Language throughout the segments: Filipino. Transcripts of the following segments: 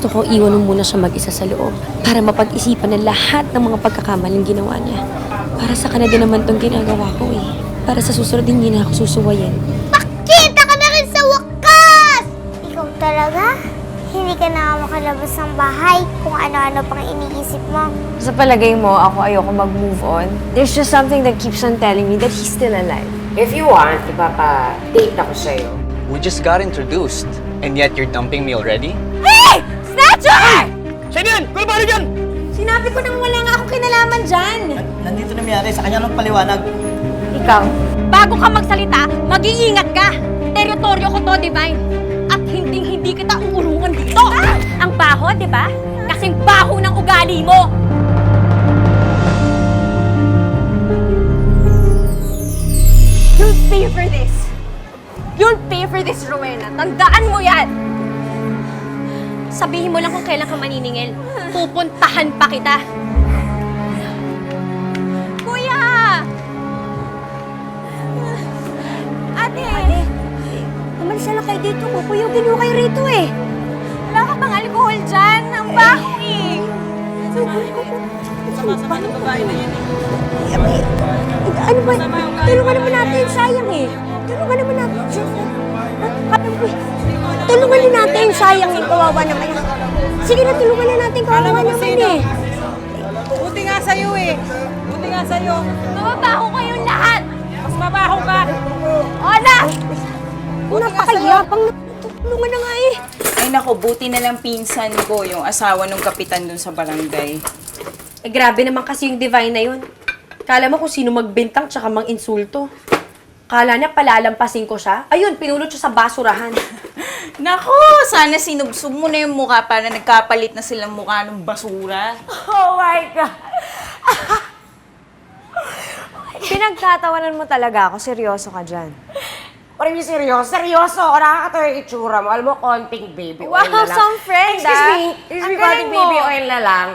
gusto ko iwan mo muna siya mag-isa sa loob para mapag-isipan ng lahat ng mga pagkakamaling ginawa niya. Para sa kanya din naman tong ginagawa ko eh. Para sa susunod hindi na ako susuwayin. Makita ka na rin sa wakas! Ikaw talaga? Hindi ka na makalabas ng bahay kung ano-ano pang iniisip mo. Sa palagay mo, ako ayoko mag-move on. There's just something that keeps on telling me that he's still alive. If you want, ipapa-date ako sa'yo. We just got introduced, and yet you're dumping me already? Hey! Snatcher! Sino yan? Kung paano dyan? Sinabi ko nang wala nga akong kinalaman dyan. Nandito na Miyari, sa kanya nung paliwanag. Ikaw? Bago ka magsalita, mag-iingat ka! Teritoryo ko to, Divine! At hindi kita uulungan dito! Ang baho, di ba? Kasing baho ng ugali mo! You'll pay for this! You'll pay for this, Rowena! Tandaan mo yan! Sabihin mo lang kung kailan ka maniningil. Pupuntahan pa kita! Kuya! Ate! Umalis na lang kayo dito. Kukuyugin mo kayo rito eh. Wala ka bang alcohol dyan? Ang baho eh. Sama-sama ng babae na yan eh. Ano ba? Tulungan naman natin. Sayang eh. Tulungan naman natin. Tulungan na natin. Sayang eh. Kawawa naman. Sige na, tulungan na natin. Kawawa naman eh. Buti nga sa'yo eh. Buti nga sa'yo. Mababaho kayong lahat! Mas mabaho ka. Ona! Napakayapang. Tulungan na nga eh. Ay nako, buti na lang pinsan ko yung asawa ng kapitan dun sa barangay. Eh grabe naman kasi yung Divine na yun. Kala mo kung sino magbintang tsaka mang-insulto. Kala niya palalampasin ko siya. Ayun, pinulot siya sa basurahan. Nako, sana sinubsob mo na yung mukha para nagkapalit na silang mukha ng basura. Oh my God. Pinagtatawanan mo talaga ako. Seryoso ka dyan. Parang yung seryoso. Seryoso ako. Nakakatawa yung itsura mo. Alam mo, konting baby oil Wow, na lang. some friend, Excuse Ang me, galing konting mo. baby oil na lang.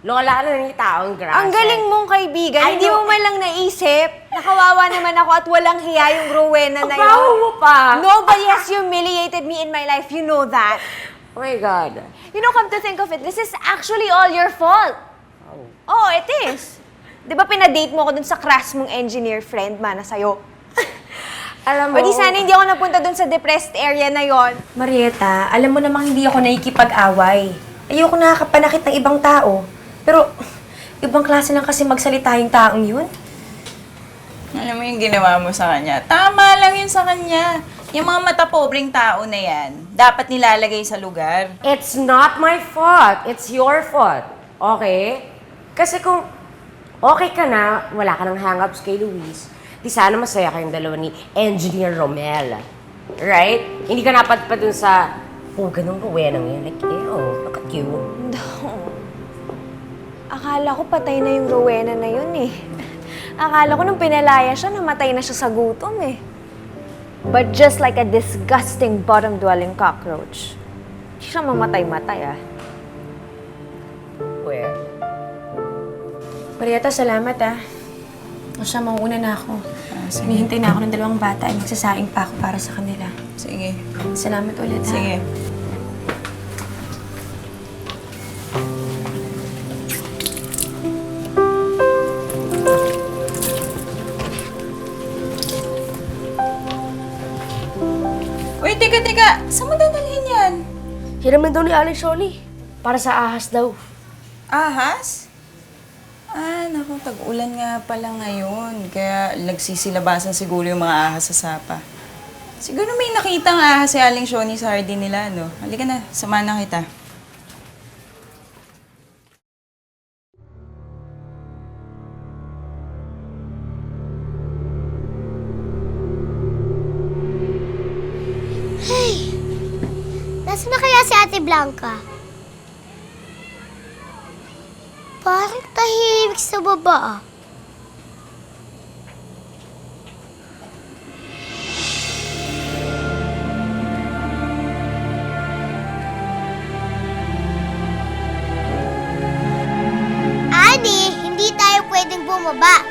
Lola na ng taong grasa. Ang galing mong kaibigan. I Hindi know. mo man lang naisip. Nakawawa naman ako at walang hiya yung Rowena na yun. Baho mo pa. Nobody has humiliated me in my life. You know that. Oh my God. You know, come to think of it, this is actually all your fault. Oh, it is. Di ba pinadate mo ako dun sa crush mong engineer friend, mana sa'yo? Alam mo, O di sana hindi ako napunta dun sa depressed area na yon. Marieta, alam mo namang hindi ako nakikipag-away. Ayoko nakakapanakit ng ibang tao. Pero, ibang klase lang kasi magsalita yung taong yun. Alam mo yung ginawa mo sa kanya? Tama lang yun sa kanya. Yung mga mata-pobreng tao na yan, dapat nilalagay sa lugar. it's not my fault. It's your fault. Okay? Kasi kung okay ka na, wala ka ng hang-ups kay Luis, di sana masaya kayong dalawa ni Engineer Romel. Right? Hindi ka napadpad dun sa ganun Rowenang yun. Like, ew, look at you. Akala ko patay na yung Rowena na yun eh. Akala ko nung pinalaya siya, namatay na siya sa gutom eh. But just like a disgusting bottom-dwelling cockroach, hindi siya mamatay-matay ah. Where? Marieta, salamat ah. O siya, mauuna na ako. Hinihintay na ako ng dalawang bata at magsasaing pa ako para sa kanila. Sige. Salamat ulit ha. Sige. Uy, teka. Saan mo dadalhin yan? Hiraman daw ni Alex Shoni. Para sa ahas daw. Ahas? Ah, naku, tag-ulan nga pala ngayon. Kaya nagsisilabasan siguro yung mga ahas sa sapa. Siguro may nakitang ahas si Aling Shoni sa hardin nila, no? Halika na, samahan na kita. Nasaan na kaya si Ate Blanca? Parang tahimik sa baba ah. Ani, hindi tayo pwedeng bumaba.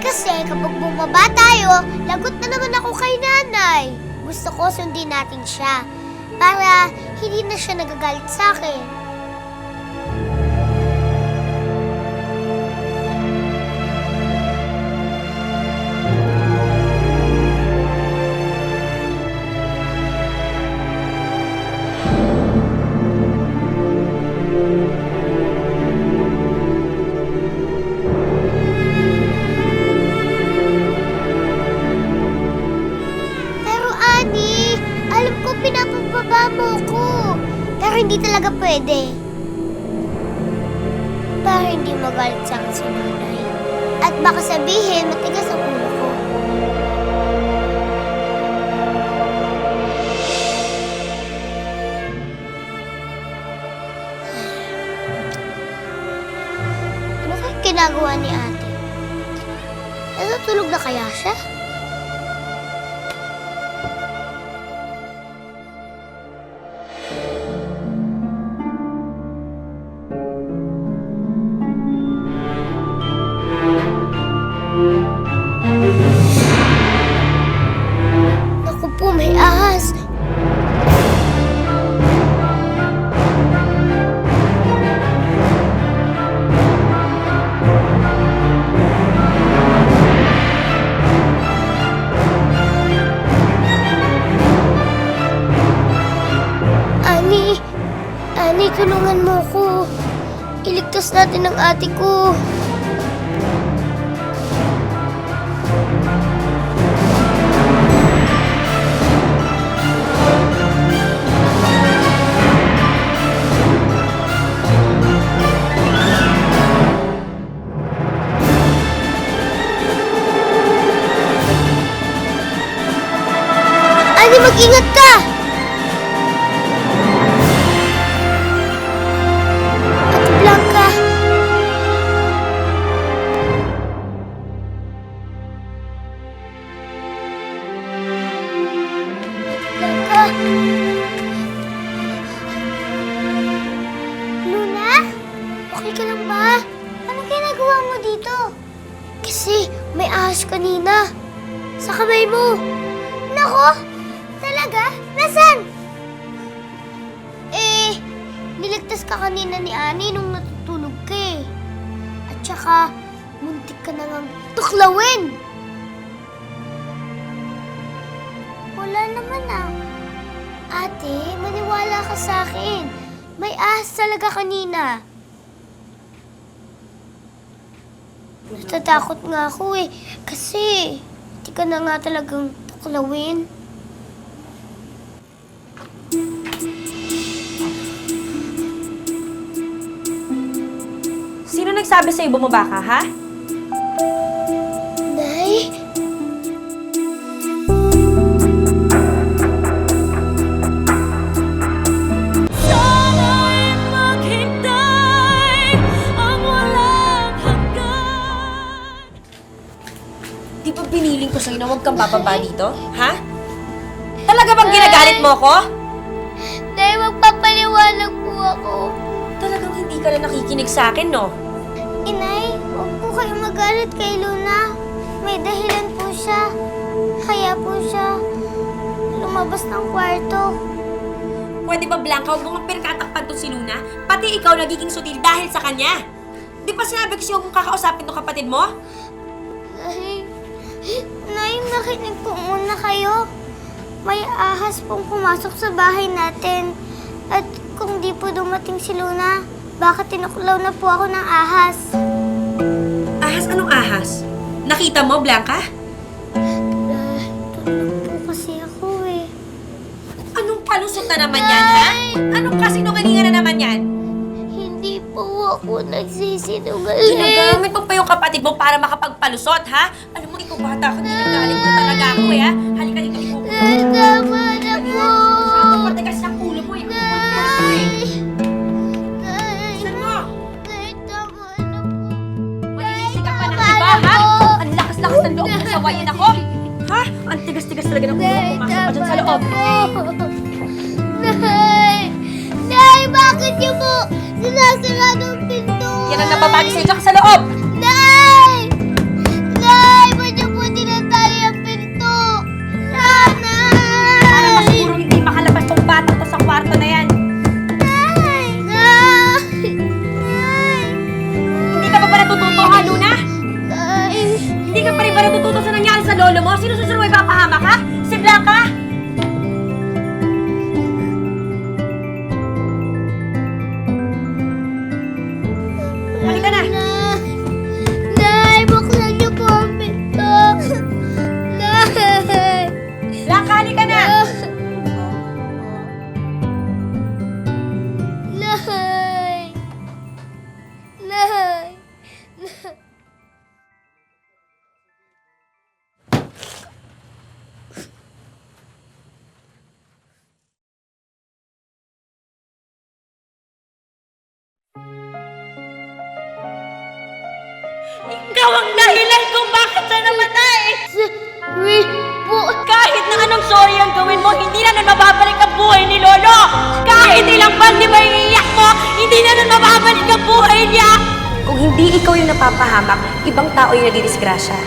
Kasi kapag bumaba tayo, lagot na naman ako kay nanay. Gusto ko sundin natin siya para hindi na siya nagagalit sa akin. Pero Ani, alam ko pinapababa mo ko. Pero hindi talaga pwede. Para hindi magalit sa akin si nanay. At baka sabihin, matigas ang ulo ko. Ano kaya ginagawa ni ate? Natutulog na kaya siya? Naku po, may ahas. Ani, tulungan mo ko. Iligtas natin ang ate ko. Ani, mag-ingat ka! Ate Blanca! Blanca! Luna? Okay ka lang ba? Anong ginagawa mo dito? Kasi may ahas kanina. Sa kamay mo. Nako! Talaga? Nasaan? Niligtas ka kanina ni Ani nung natutulog ka eh. At saka, muntik ka na ngang tuklawin. Wala naman ah. Ate, maniwala ka sa akin. May ahas talaga kanina. Natatakot nga ako eh. Kasi, hindi ka na nga talagang tuklawin. Sino nagsabi sa'yo bumaba ka, ha? Nay? Di ba biniling ko sa'yo na huwag kang bababa dito? Ha? Talaga bang ginagalit mo ko? Nay, magpapaliwanag po ako. Talagang hindi ka na nakikinig sa akin, no? Inay, huwag po kayo magalit kay Luna. May dahilan po siya. Kaya po siya lumabas ng kwarto. Pwede ba, Blanca, huwag mong pinagkatakpan to si Luna? Pati ikaw nagiging sutil dahil sa kanya. Di ba sinabi kasi huwag mong kakausapin tong kapatid mo? Nay, nakinig po muna kayo. May ahas pong pumasok sa bahay natin. At kung di po dumating si Luna, baka tinuklaw na po ako ng ahas. Ahas? Anong ahas? Nakita mo, Blanca? Tulog po kasi ako eh. Anong palusot na naman yan, ha? Anong kasinungalingan na naman yan? Hindi po ako nagsisinungaling. Ginagamit mo pa yung kapatid mo para makapagpalusot, ha? Alam mo, ikaw bata ka, ginagalit mo talaga ako, eh, ha? Halika dito, ikaw. Nay, tama na po. Masyadong matigas ang ulo mo, eh. Nay! Saan mo? Nay, tama na po. Magising ka pa ng Tama iba, na ha? po. Ang lakas-lakas ng loob mo sawayin ako. Ha? Ang tigas-tigas talaga ng ulo mo. Pumasok ka dyan sa loob. Nay! Nay, bakit niyo po sinasarado ang pinto? Yan ang nababagi sa'yo dyan ka sa loob. Nay! Nay, ba't niyo po tinatali ang pinto? Para Nanay! masiguro hindi makalabas tong batang to sa kwarto na yan. Sino susunod may papahamak, ha? Si Blanca? Halika na! Nay, buksan niyo po ang pinto. Nay! Blanca, halika na! Nay! Nay! Ikaw ang dahilan kung bakit siya namatay! Sorry po. Kahit na anong sorry ang gawin mo, hindi na nun mababalik ang buhay ni Lolo! Kahit ilang bandi ba iiyak mo, hindi na nun mababalik ang buhay niya! Kung hindi ikaw yung napapahamak, ibang tao yung nadidisgrasya.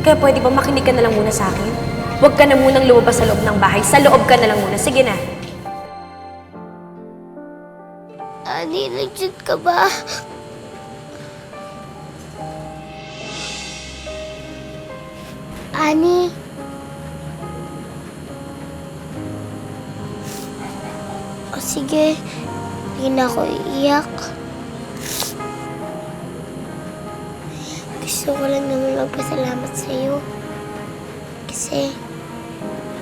Kaya pwede ba makinig ka na lang muna sa akin? Huwag ka na munang lumabas sa loob ng bahay. Sa loob ka na lang muna. Sige na. Ani, legit ka ba? Ani. O sige, hindi na ako iiyak. Gusto ko lang naman magpasalamat sa'yo. Kasi,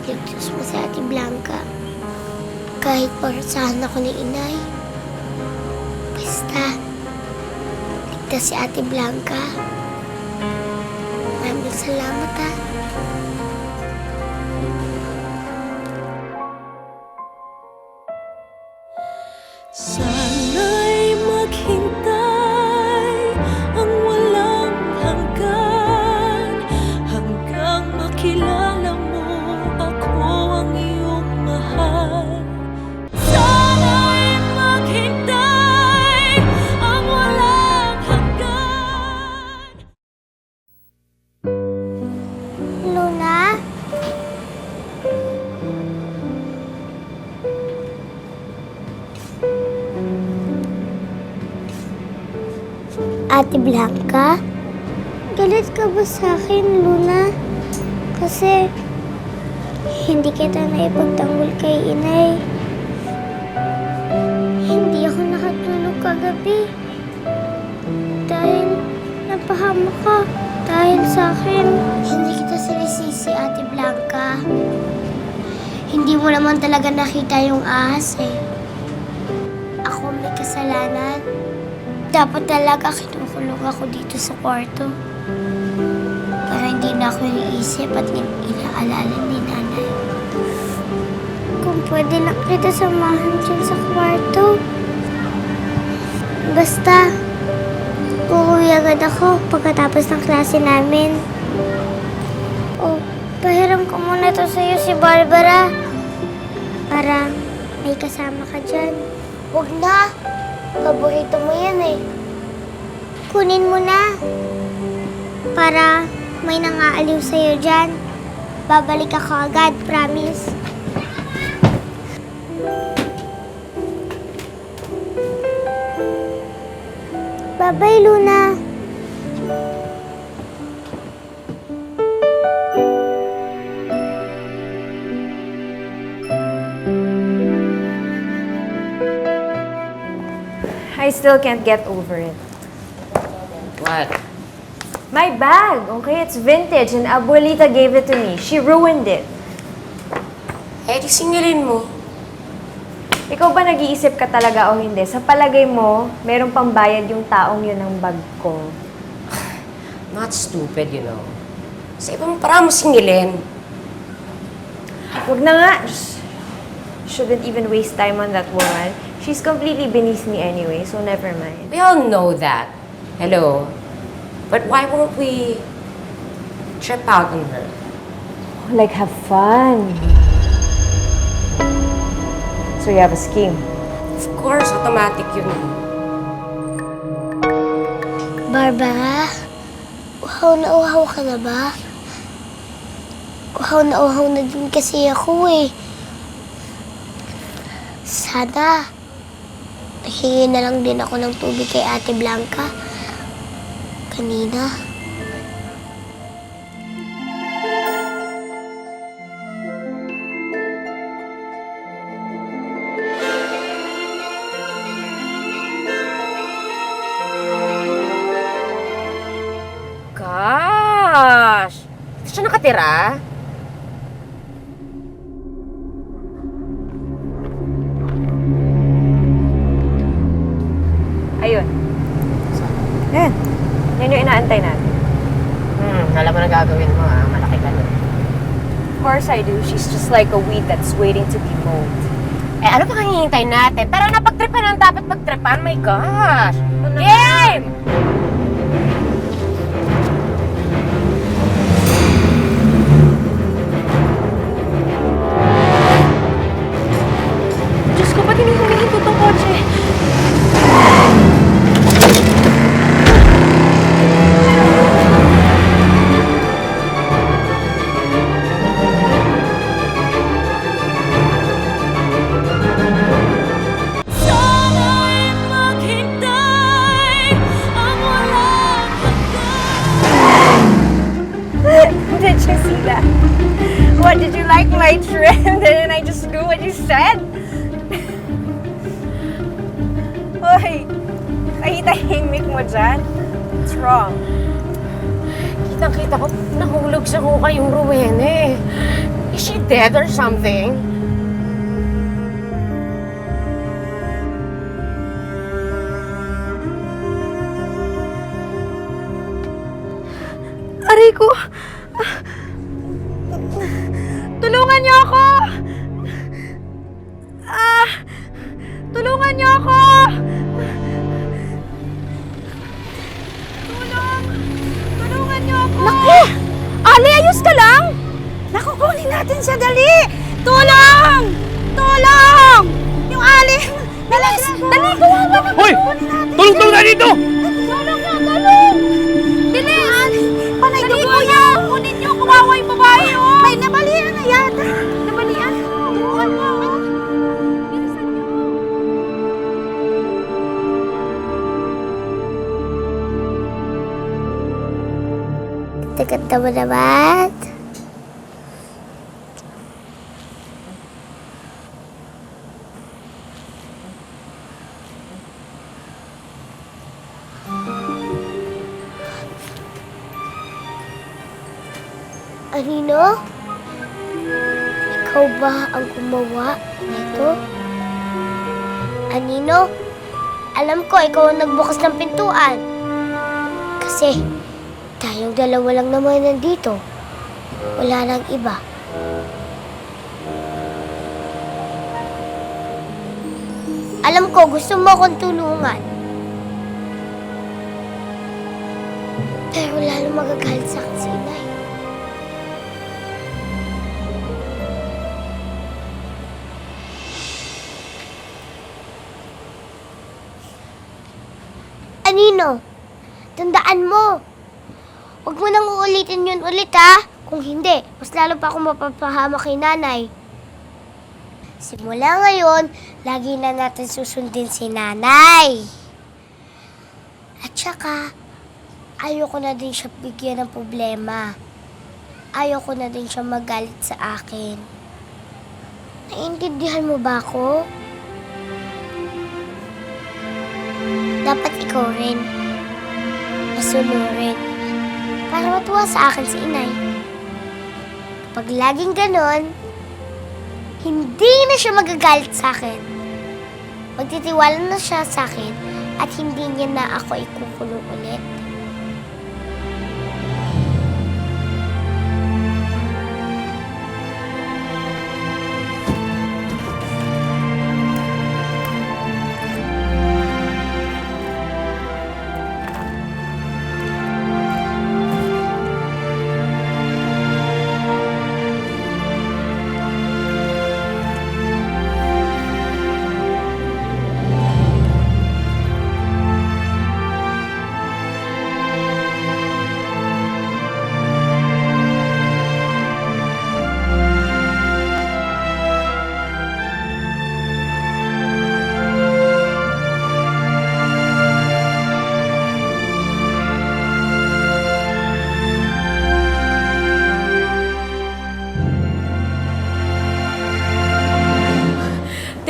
pinagdiyos mo si Ate Blanca. Kahit parusahan ako ni Inay. Basta, ligtas si Ate Blanca. Maraming salamat, ha. Sana'y maghintay ang walang hanggan hanggang makilala mo ako ang iyong mahal. Sana'y maghintay ang walang hanggan. Luna? Ate Blanca? Galit ka ba sa akin, Luna? Kasi hindi kita naipagtanggol kay Inay. Hindi ako nakatulog kagabi. Dahil napahamak ka. Dahil sa akin. Hindi kita sinisisi, Ate Blanca. Hindi mo naman talaga nakita yung ahas eh. Ako may kasalanan. Dapat talaga kinukulong ako dito sa kwarto. Para hindi na ako iniisip at inaalala ni Nanay. Kung pwede lang kita samahan dyan sa kwarto. Basta, uuwi agad ako pagkatapos ng klase namin. O, pahiram ko muna to sa'yo si Barbara. Para may kasama ka dyan. Huwag na. Paborito mo yan eh. Kunin mo na. Para may nangaaliw sa'yo dyan. Babalik ako agad, promise. Bye-bye, Luna. I still can't get over it. What? My bag, okay? It's vintage and Abuelita gave it to me. She ruined it. Eh, di singilin mo. Ikaw ba nag-iisip ka talaga o hindi? Sa palagay mo, meron pang bayad yung taong yun ng bag ko. Not stupid, you know. Sa ibang para mo singilin. Huwag na nga. Just shouldn't even waste time on that woman. She's completely beneath me anyway, so never mind. We all know that. Hello? But why won't we trip out on her? Like, have fun. So you have a scheme? Of course, automatic yun. Barbara, uhaw na uhaw ka na ba? Uhaw na din kasi ako eh. Sana, nahingi na lang din ako ng tubig kay Ate Blanca. Kanina. nakatira? Ayun. Yan. Yan yung inaantay natin. Alam mo na gagawin mo, malaki ka nun. Of course I do. She's just like a weed that's waiting to be mowed. Eh, ano pa kang hihintay natin? Tara na, pagtripan ang dapat pagtripan. My gosh! Game! Diyos ko, ba't hindi humihinto tong kotse? Sana'y maghintay ang walang Did you see that? What, did you like my trim? Didn't I just do what you said? Hoy, tahimik mo dyan. What's wrong? Kitang-kita ko, nahulog sa kuka yung Rowena eh. Is she dead or something? Aray ko! Tulungan niyo ako! Tulungan niyo ako! Tulungan niyo ako! Naku! Ali, ayos ka lang? Naku, kunin natin siya, dali! Tulong! Tulong! Yung Ali! Dali, gawa mo! Hoy! Tulong-tulong na dito! Tulong na, tulong! Bilis! Panay ka po yan! Kunin niyo, kawawa yung babae, oh! May nabalian na yata! Nabalian? Turuan mo, oh! Bilisan niyo! Ganda mo naman. Anino? Ikaw ba ang gumawa nito? Anino? Alam ko ikaw ang nagbukas ng pintuan. Kasi tayong dalawa lang naman nandito. Wala nang iba. Alam ko gusto mo akong tulungan. Pero lalo magagalit sa akin si Inay. Anino, tandaan mo. Huwag mo nang uulitin yun ulit, ha? Kung hindi, mas lalo pa akong mapapahama kay nanay. Simula ngayon, lagi na natin susundin si nanay. At saka, ayoko na din siya bigyan ng problema. Ayoko na din siya magalit sa akin. Naiintindihan mo ba ako? Dapat ikaw rin. Masunurin. Para matuwa sa akin si Inay. Kapag laging ganon, hindi na siya magagalit sa akin. Magtitiwala na siya sa akin at hindi niya na ako ikukulong ulit.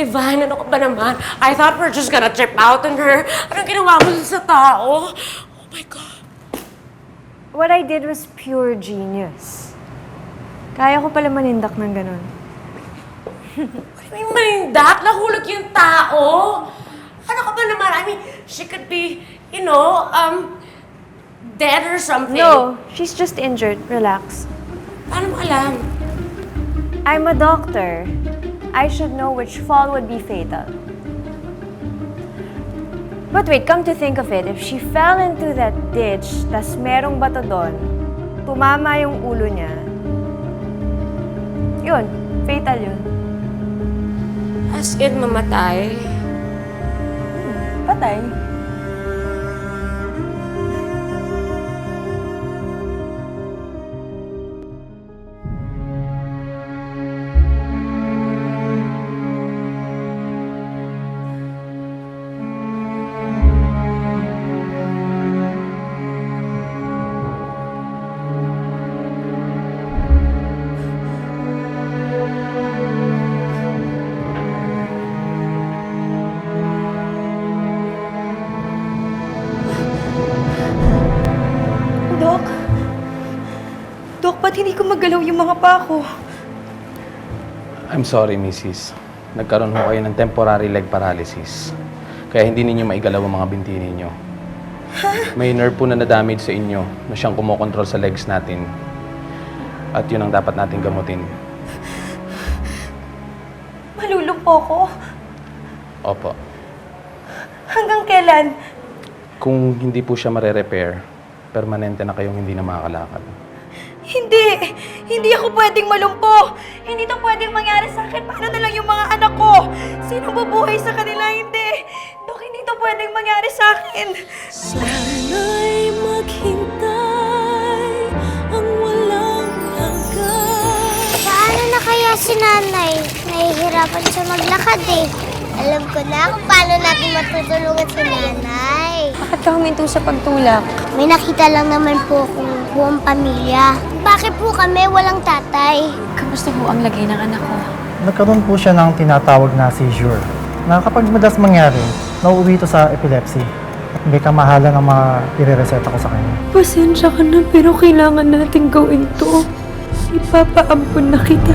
Divine, ano ka ba naman? I thought we're just gonna trip out on her. Anong ginawa mo sa tao? Oh my God. What I did was pure genius. Kaya ko pala manindak ng ganun. May malindak, nahulog yung tao. Ano ka ba naman? I mean, she could be, dead or something. No, she's just injured. Relax. Paano mo alam? I'm a doctor. I should know which fall would be fatal. But wait, come to think of it, if she fell into that ditch, tas merong bato doon, tumama yung ulo niya, yun, fatal yun. As in, mamatay. Patay. Dok? Dok, ba't hindi ko magalaw yung mga pa ko? I'm sorry, Mrs. Nagkaroon ho kayo ng temporary leg paralysis. Kaya hindi ninyo maigalaw ang mga binti ninyo. May nerve po na na-damage sa inyo na siyang kumokontrol sa legs natin. At yun ang dapat natin gamutin. Malulumpo ko? Opo. Hanggang kailan? Kung hindi po siya mare-repair, permanente na kayong hindi na makakalakad. Hindi! Hindi ako pwedeng malumpo! Hindi to pwedeng mangyari sa akin. Paano na lang yung mga anak ko? Sino bubuhay sa kanila? Hindi! Dok, hindi to pwedeng mangyari sa akin. Sana'y maghintay ang walang hanggan. Paano na kaya si nanay? Nahihirapan siya maglakad eh. Alam ko na kung paano natin matutulungan si nanay. Bakit ka huminto sa pagtulak? May nakita lang naman po akong buong pamilya. Bakit po kami walang tatay? Kamusta po ang lagay ng anak ko? Nagkaroon po siya ng tinatawag na seizure na kapag madalas mangyari, nauuwi ito sa epilepsy at may kamahalan ang mga irereseta ko sa kanya. Pasensya ka na pero kailangan natin gawin to. Ipapaampun na kita.